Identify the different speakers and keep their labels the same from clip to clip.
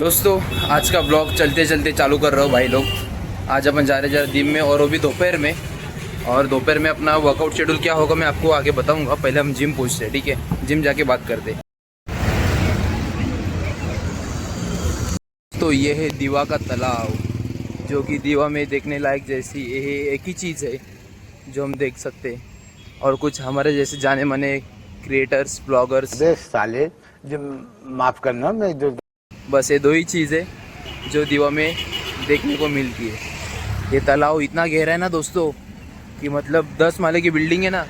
Speaker 1: दोस्तों आज का ब्लॉग चलते चलते चालू कर रहा हूँ भाई लोग। आज अपन जा रहे दिन में और वो भी दोपहर में। और दोपहर में अपना वर्कआउट शेड्यूल क्या होगा मैं आपको आगे बताऊंगा। पहले हम जिम पहुँचते हैं, ठीक है? जिम जाके बात करते। तो ये है दीवा का तालाब, जो कि दीवा में देखने लायक जैसी ये एक ही चीज़ है जो हम देख सकते हैं। और कुछ हमारे जैसे जाने माने क्रिएटर्स ब्लॉगर्स
Speaker 2: साले जो माफ करना मैं जो
Speaker 1: बस ये दो ही चीज़ है जो दीवा में देखने को मिलती है। ये तालाब इतना गहरा है ना दोस्तों कि मतलब 10 माले की बिल्डिंग है ना,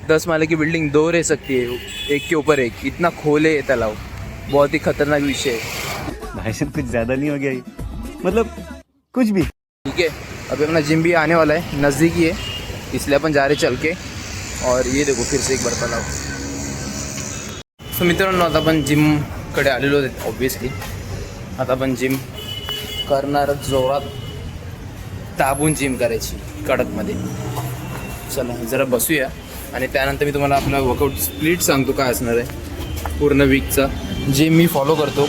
Speaker 1: 10 माले की बिल्डिंग दो रह सकती है एक के ऊपर एक, इतना खोले ये तालाब। बहुत ही खतरनाक विषय है
Speaker 3: भाई साहब, कुछ ज़्यादा नहीं हो गया ये? मतलब कुछ भी।
Speaker 1: ठीक है, अभी अपना जिम भी आने वाला है, नज़दीक ही है, इसलिए अपन जा रहे चल के। और ये देखो फिर से एक बार तालाब। सो मित्रांनो, आता आपण जिमकडे आलेलो आहेत ऑब्वियसली। आता आपण जिम करणार, जोरात दाबून जिम करायची कडकमध्ये। चला जरा बसूया आणि त्यानंतर मी तुम्हाला आपला वर्कआउट स्प्लिट सांगतो काय असणार आहे पूर्ण वीकचा, जे मी फॉलो करतो।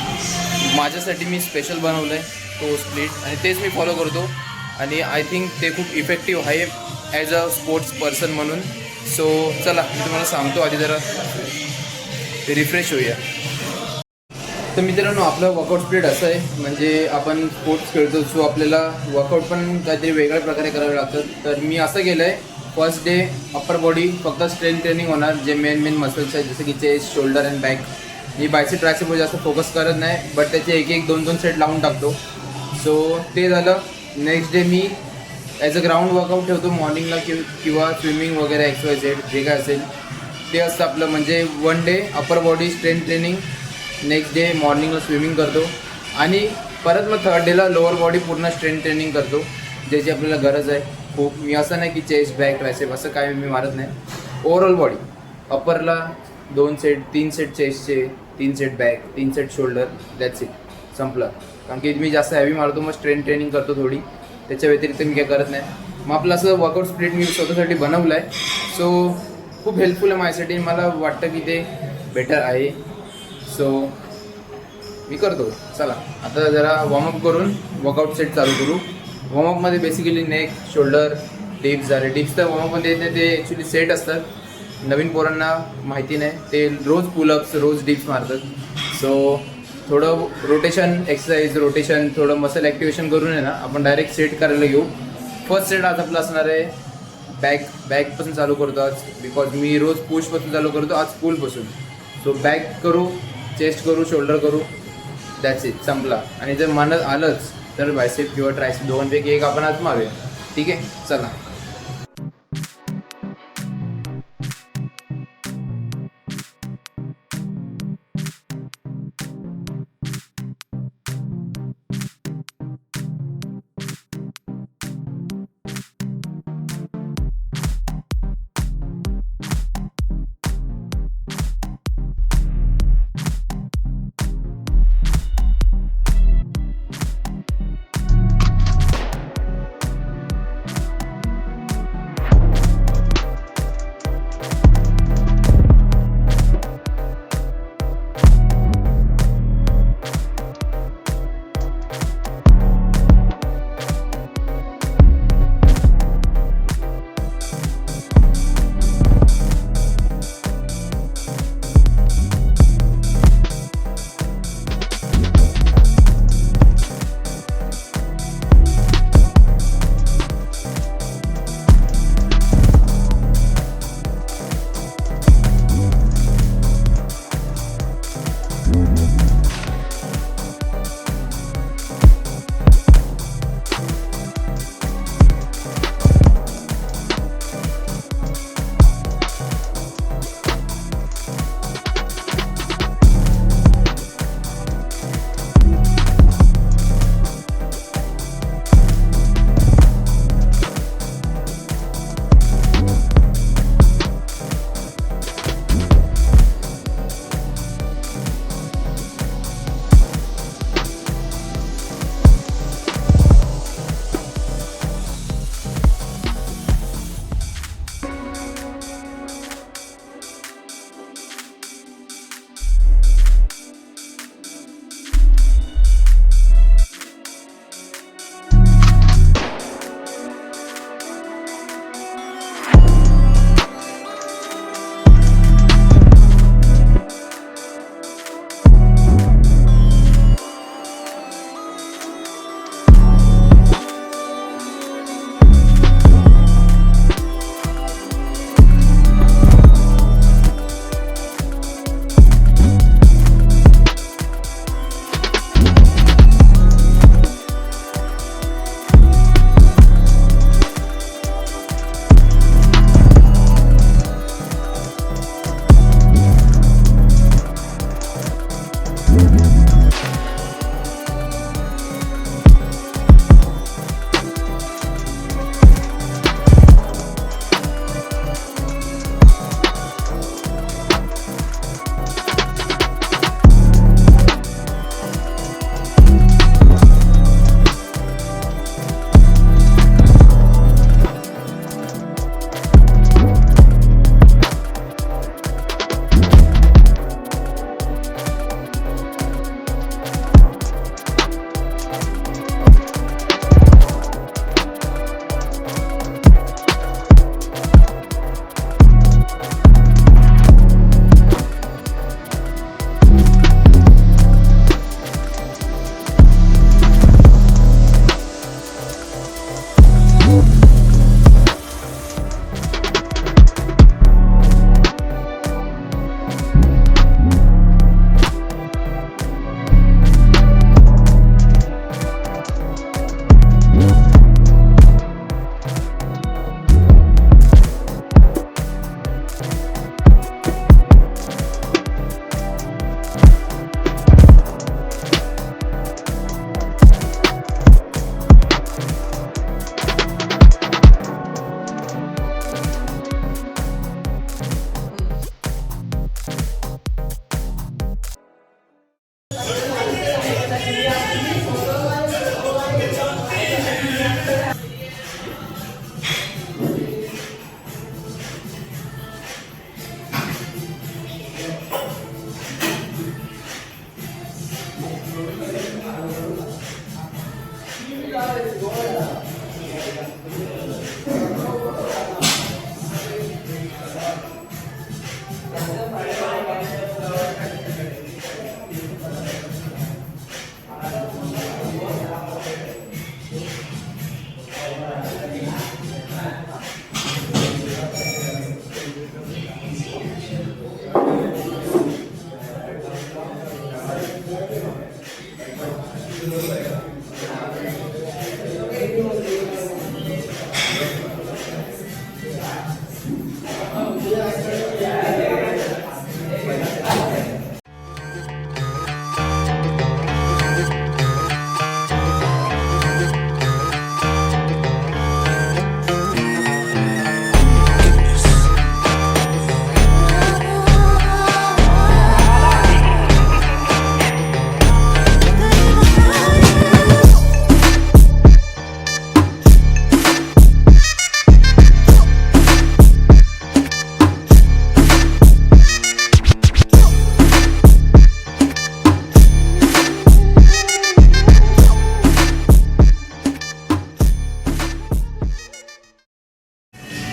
Speaker 1: माझ्यासाठी मी स्पेशल बनवलं आहे तो स्प्लिट आणि तेच मी फॉलो करतो आणि आय थिंक ते खूप इफेक्टिव्ह आहे ॲज अ स्पोर्ट्स पर्सन म्हणून। सो चला मी तुम्हाला सांगतो, आधी जरा रिफ्रेश होऊया। तर मित्रांनो, आपलं वर्कआउट स्प्लिट असं आहे, म्हणजे आपण स्पोर्ट्स खेळतो सो आपल्याला वर्कआउट पण काहीतरी वेगळ्या प्रकारे करावे लागतं। तर मी असं केलं आहे, फर्स्ट डे अप्पर बॉडी फक्त स्ट्रेंथ ट्रेनिंग होणार, जे मेन मसल्स आहेत जसं की चेस्ट, शोल्डर अँड बॅक। मी बायसेप ट्रायसेपवर जास्त फोकस करत नाही, बट त्याचे एक 2 सेट लावून टाकतो। सो ते झालं। Next day me as a ground workout ठेवतो मॉर्निंगला किंवा स्विमिंग वगैरे एक्सरसाइज जे काय असेल ते असतं आपलं। म्हणजे 1 day upper body strength training, next day मॉर्निंगला स्विमिंग करतो आणि परत मग 3rd डेला लोअर बॉडी पूर्ण स्ट्रेंथ ट्रेनिंग करतो, ज्याची आपल्याला गरज आहे खूप। मी असं नाही की चेस्ट बॅक ट्रायसेप असं काय मी मारत नाही, ओव्हरऑल बॉडी। अप्परला 2 सेट, 3 सेट चेस्टचे, 3 set back, 3 set shoulder, that's it, संपलं। कारण की मी जास्त हॅवी मारतो, मग स्ट्रेंथ ट्रेनिंग करतो थोडी, त्याच्या व्यतिरिक्त मी काय करत नाही। मग आपलं असं वर्कआउट स्प्लिट मी स्वतःसाठी बनवलं आहे, सो खूप हेल्पफुल आहे माझ्यासाठी। मला वाटतं की ते बेटर आहे, सो मी करतो। चला आता जरा वॉर्मअप करून वर्कआउट सेट चालू करू। वॉर्मअपमध्ये बेसिकली नेक, शोल्डर, डिप्स झाले। डिप्स तर वॉर्मअपमध्ये येते, ते ॲक्च्युली सेट असतात, नवीन पोरांना माहिती नाही, ते रोज पुलअप्स रोज डिप्स मारतात। सो थोडं रोटेशन एक्सरसाइज, रोटेशन थोडं मसल ॲक्टिवेशन करून आहे ना आपण डायरेक्ट सेट करायला घेऊ। फर्स्ट सेट आज आपला असणार आहे बॅकपासून चालू करतो आज, बिकॉज मी रोज पुशपासून चालू करतो, आज पुलपासून। सो बॅक करू, चेस्ट करू, शोल्डर करू, दॅट्स इट, संपला। आणि जर मनात आलंच तर बायसेप किंवा ट्रायसेप दोघांपैकी एक आपण आज मारूया, ठीक आहे? चला।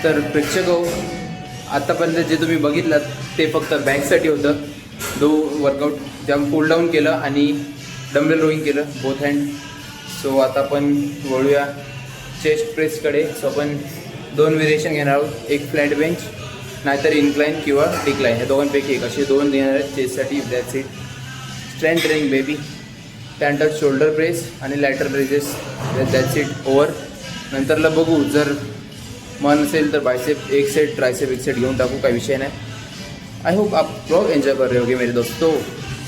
Speaker 1: तर प्रेक्षक हो, आत्तापर्यंत जे तुम्ही बघितलात ते फक्त बॅकसाठी होतं. वर्कआउट ज्या पुल डाऊन केलं आणि डंबेल रोईंग केलं बोथ हँड. सो आता आपण वळूया चेस्ट प्रेसकडे. सो आपण 2 व्हेरिएशन घेणार आहोत, एक फ्लॅट बेंच नाहीतर इन्क्लाइन किंवा डिक्लाइन, ह्या दोघांपैकी एक असे 2 देणार आहेत चेस्टसाठी. That's it. Strength training baby. त्यानंतर शोल्डर प्रेस आणि lateral raises. That's it. Over. नंतरला बघू, जर मन असेल तर बायसेप एक सेट, ट्राइसेप एक सेट घेऊन टाकू, काही विषय नाही. आई होप आप लोग एंजॉय कर रहे होगे मेरे दोस्तों.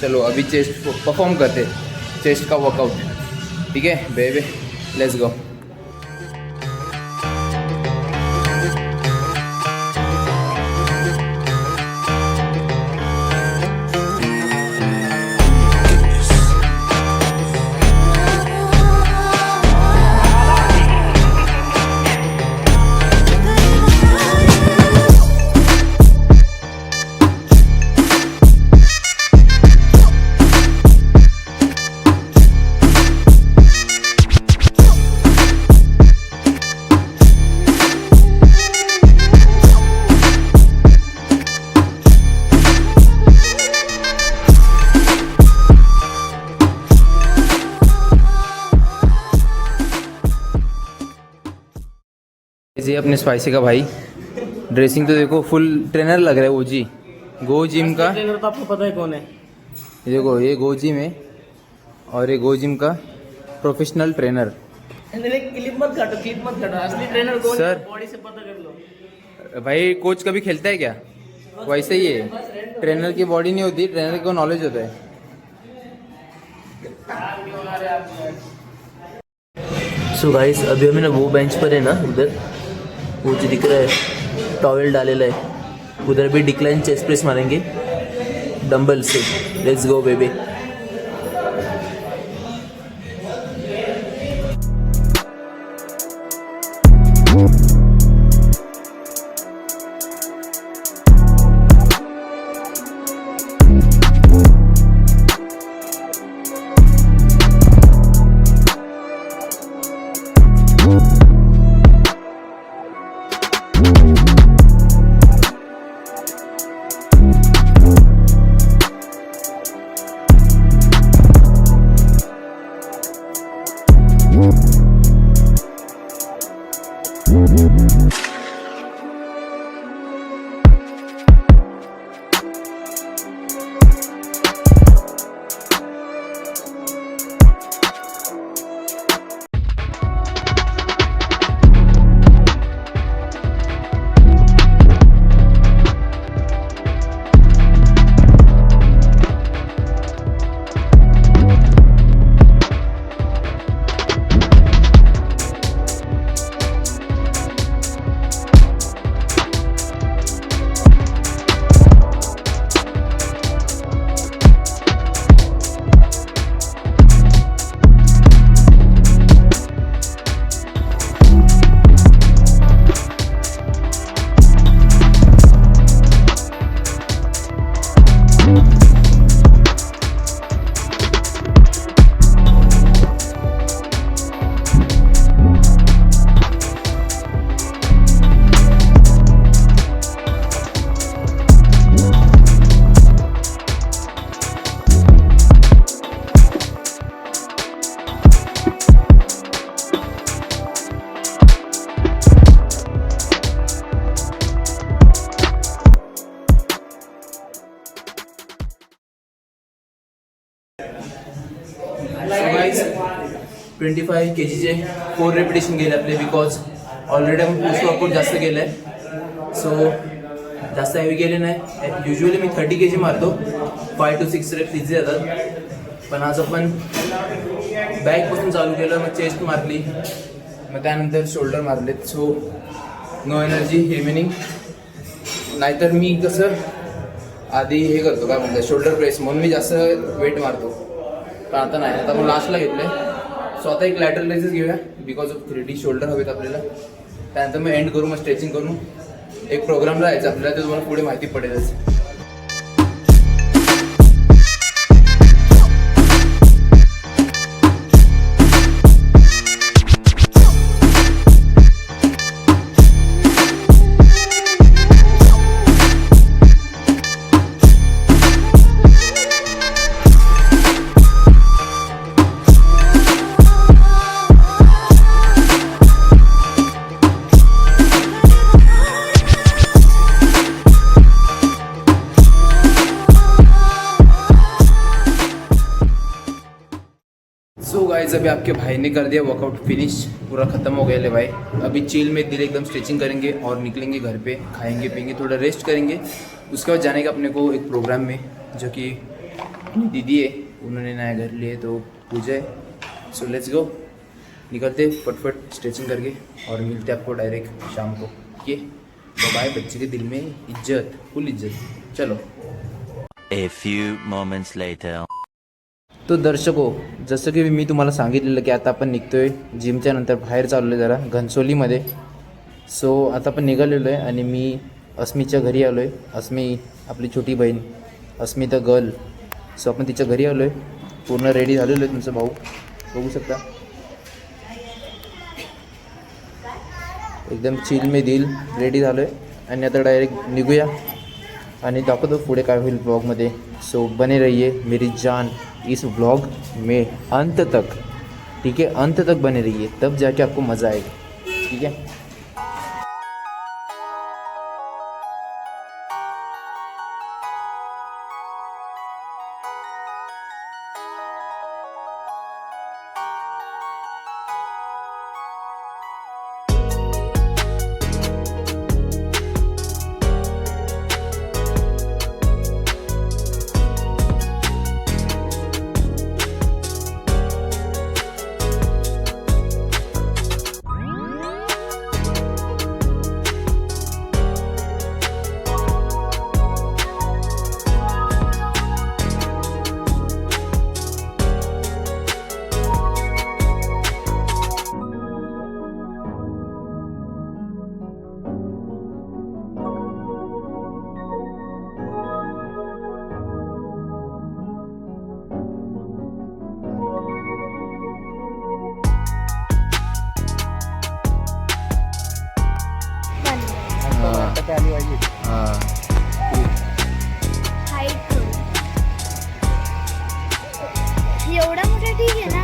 Speaker 1: चलो अभी चेस्ट परफॉर्म करते, चेस्ट का वर्कआउट. ठीक है बेबी, लेट्स गो. ये अपने स्पाइसी का भाई. ड्रेसिंग तो देखो, फुल ट्रेनर लग रहा है. वो जी गो जिम का
Speaker 4: ट्रेनर तो आपको पता है कौन है.
Speaker 1: ये देखो, ये गो जिम है और ये गो जिम का प्रोफेशनल ट्रेनर.
Speaker 4: क्लिप मत काटो. असली ट्रेनर कौन
Speaker 1: सर.
Speaker 4: है बॉडी से पता कर लो.
Speaker 1: भाई कोच कभी खेलता है क्या? वैसे ही है, ट्रेनर की बॉडी नहीं होती, ट्रेनर को नॉलेज होता है.
Speaker 4: सो गाइस, अभी हमें ना वो बेंच पर है ना, उधर वो जो दिख रहा है टॉवेल डालेला है, उधर भी डिक्लाइन चेस्ट प्रेस मारेंगे dumbbell say. Let's go baby.
Speaker 1: Guys 25 kgचे 4 repetition गेले आपले, बिकॉज ऑलरेडी आपण पुश वर्कआउट जास्त केलं आहे. सो जास्त हेवी गेले नाही. युजली मी 30 kg मारतो, 5 to 6 reps इझी जातात. पण आज आपण बॅकपासून चालू केलं, मग चेस्ट मारली, मग त्यानंतर शोल्डर मारलेत. So no energy remaining. नाहीतर मी कसं आधी हे करतो, काय म्हणतात, शोल्डर प्रेस, म्हणून मी जास्त वेट मारतो. पण आता नाही, आता आपण लास्टला घेतलं आहे. सो आता एक लॅटरल रेसेस घेऊया, बिकॉज ऑफ 3D शोल्डर हवेत आपल्याला. त्यानंतर मग एंड करू, मग स्ट्रेचिंग करू. एक प्रोग्रामला यायचं आपल्याला, ते तुम्हाला पुढे माहिती पडेलच. सो गाइस, अभी आपके भाई ने कर दिया वर्कआउट फिनिश, पूरा ख़त्म हो गया ले भाई. अभी चिल में दिल एकदम स्ट्रेचिंग करेंगे और निकलेंगे घर पे, खाएंगे पिएंगे, थोड़ा रेस्ट करेंगे. उसके बाद जाने का अपने को एक प्रोग्राम में, जो कि दीदी है, उन्होंने नया घर लिए, तो पूजा है. सो लेट्स गो, निकलते फटफट स्ट्रेचिंग करके और मिलते आपको डायरेक्ट शाम को. ये तो बाय. बच्चे के दिल में इज्जत, फुल इज्जत. चलो.
Speaker 5: A few moments later.
Speaker 1: तो दर्शको, जसं की मी तुम्हाला सांगितलेलं की आता आपण निघतोय जिमच्या नंतर बाहेर चाललो आहे जरा घनसोलीमध्ये. सो आता आपण निघालेलो आहे आणि मी अस्मीच्या घरी आलो आहे. अस्मी आपली छोटी बहीण, अस्मी द गर्ल. सो आपण तिच्या घरी आलो आहे, पूर्ण रेडी झालेलो आहे. तुमचा भाऊ बघू शकता, एकदम चिल में दिल, रेडी झालो आहे. आणि आता डायरेक्ट निघूया आणि दाखवतो पुढे काय होईल ब्लॉगमध्ये. सो बने रहिए मेरी जान इस व्लॉग में अंत तक, ठीक है, अंत तक बने रहिए, तब जाके आपको मज़ा आएगा. ठीक है.
Speaker 6: एवढा मोठा ठीक आहे ना.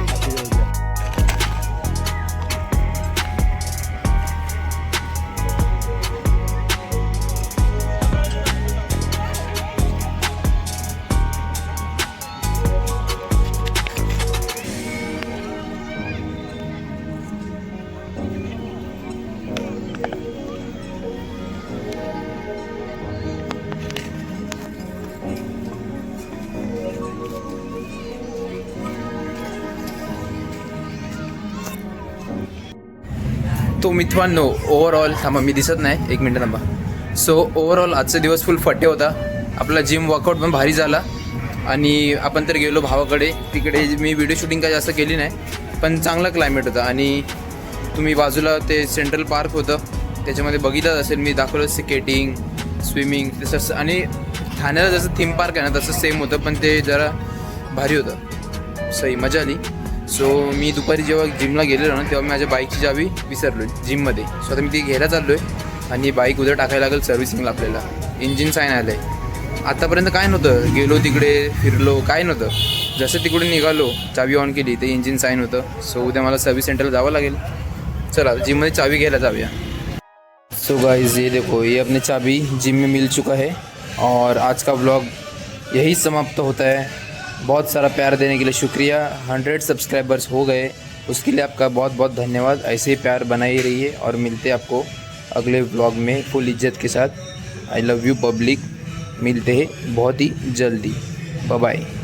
Speaker 1: तो मित्रांनो, ओव्हरऑल थांबा, मी दिसत नाही, 1 मिनटं थांबा. सो ओव्हरऑल आजचा दिवस फुल फटे होता. आपला जिम वर्कआउट पण भारी झाला आणि आपण तर गेलो भावाकडे. तिकडे मी व्हिडिओ शूटिंग काय जास्त केली नाही, पण चांगला क्लायमेट होता. आणि तुम्ही बाजूला ते सेंट्रल पार्क होतं, त्याच्यामध्ये बघितलंच असेल, मी दाखवलं स्केटिंग, स्विमिंग तसं. आणि ठाण्याला जसं थीम पार्क आहे ना, तसं सेम होतं, पण ते जरा भारी होतं. सही मजा आली. सो मी दुपारी जेव्हा जिमला गेलेलो ना, तेव्हा मी माझ्या बाईकची चावी विसरलो जिममध्ये. सो आता मी ती घ्यायला चाललो आहे आणि बाईक उद्या टाकायला लागेल सर्व्हिसिंगला आपल्याला. इंजिन साईन आलं आहे. आतापर्यंत काय नव्हतं, गेलो तिकडे फिरलो, काय नव्हतं. जसं तिकडून निघालो, चावी ऑन केली, ते इंजिन साईन होतं. सो उद्या मला सर्व्हिस सेंटरला जावं लागेल. चला जिममध्ये चावी घ्यायला जाऊया. सो गाइस, ये देखो, ये अपने चाबी जिम में मिल चुका है और आज का व्लॉग यही समाप्त होता है. बहुत सारा प्यार देने के लिए शुक्रिया। 100 सब्सक्राइबर्स हो गए, उसके लिए आपका बहुत बहुत धन्यवाद। ऐसे ही प्यार बनाए रहिए और मिलते हैं आपको अगले व्लॉग में फुल इज्जत के साथ। I love you public. मिलते हैं बहुत ही जल्दी। Bye bye.